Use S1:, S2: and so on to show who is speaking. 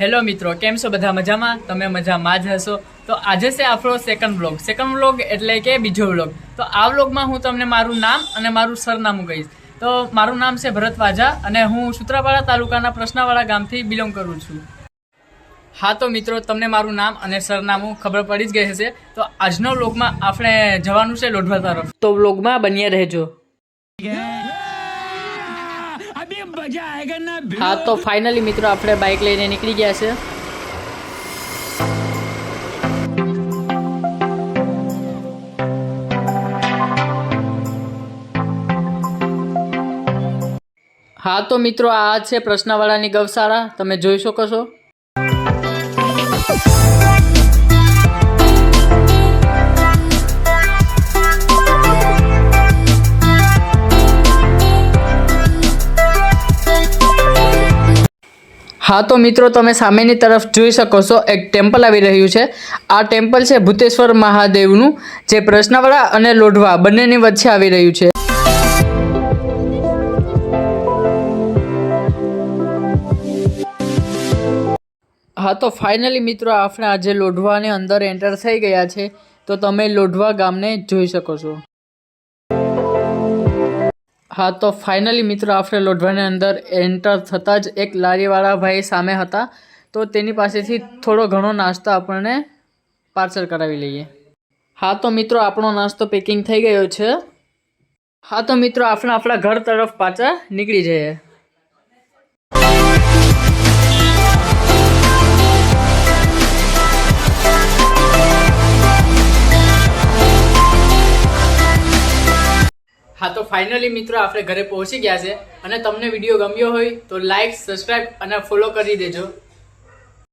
S1: Hello મિત્રો, કેમ છો બધા? મજામાં? તમે મજામાં જ હશો. તો આજે છે આપણો સેકન્ડ વ્લોગ એટલે કે બીજો વ્લોગ. તો આ વ્લોગમાં હું તમને મારું નામ અને મારું સરનામું કહીશ. તો મારું નામ છે ભરત વાજા અને હું સૂત્રાપાડા તાલુકાના પ્રશ્નાવાડા ગામથી બિલોંગ કરું છું. હા તો મિત્રો, તમને મારું નામ અને સરનામું ખબર પડી જ ગઈ હશે. તો આજનો વ્લોગમાં આપણે જવાનું છે લોઢવા તરફ. તો વ્લોગમાં બન્યા રહેજો. હા તો ફાઇનલી મિત્રો આપણે બાઇક લઈને નીકળી ગયા છે. હા તો મિત્રો, આ છે પ્રશ્નાવાળાની ગૌશાળા, તમે જોઈ શકો છો. હા તો મિત્રો, તમે સામેની તરફ જોઈ શકો છો એક ટેમ્પલ આવી રહ્યું છે. આ ટેમ્પલ છે ભૂતેશ્વર મહાદેવનું, જે પ્રશ્નાવાળા અને લોઢવા બંનેની વચ્ચે આવી રહ્યું છે. હા તો ફાઇનલી મિત્રો, આપણે આજે લોઢવાની અંદર એન્ટર થઈ ગયા છે. તો તમે લોઢવા ગામને જોઈ શકો છો. હા તો ફાઇનલી મિત્રો, આપણે લોઢવાની અંદર એન્ટર થતાં જ એક લારીવાળા ભાઈ સામે હતા. તો તેની પાસેથી થોડો ઘણો નાસ્તો આપણને પાર્સલ કરાવી લઈએ. હા તો મિત્રો, આપણો નાસ્તો પેકિંગ થઈ ગયો છે. હા તો મિત્રો, આપણે આપણા ઘર તરફ પાછા નીકળી જઈએ. હા તો ફાઇનલી મિત્રો, આપણે ઘરે પહોંચી ગયા છે. અને તમને વિડીયો ગમ્યો હોય તો લાઈક, સબસ્ક્રાઈબ અને ફોલો કરી દેજો.